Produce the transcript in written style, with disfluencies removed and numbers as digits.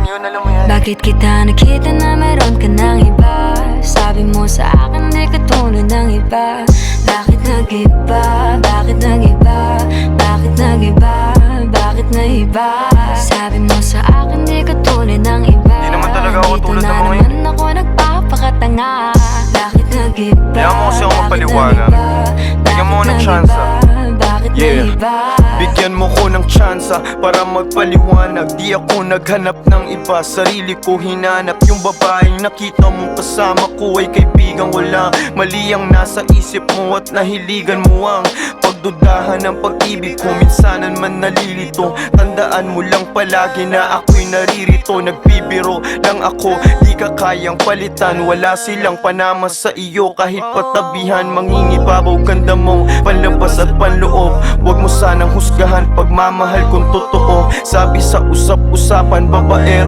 yun, alam mo yan. Bakit kita nakita na meron ka ng iba? Sabi mo sa akin di ka tulad ng iba. Bakit nag-iba? Bakit nag-iba? Bakit nag-iba? Bakit nag-iba? Sabi mo sa akin di ka tulad ng iba. Di naman talaga ako tulad ng mga Dito na naman ako nagpapakatanga. Bakit nag-iba? Kaya mo kasi ako mapaliwanag. Bigyan mo ng tsansa. Yeah, bigyan mo ko ng tsansa para magpaliwanag. Di ako naghanap ng iba, sarili ko hinanap. Yung babaeng nakita mo kasama ko ay kaibigan. Wala mali ang nasa isip mo at nahiligan mo ang pagdudahan ng pag-ibig ko. Minsanan man nalilito, tandaan mo lang palagi na ako'y naririto. Nagbibiro lang ako, di ka kayang palitan. Wala silang panama sa iyo, kahit patabihan. Mangingibabaw ganda mong panlabas at panloob. Huwag mo sanang husgahan pagmamahal kung totoo. Sabi sa usap-usapan, babaero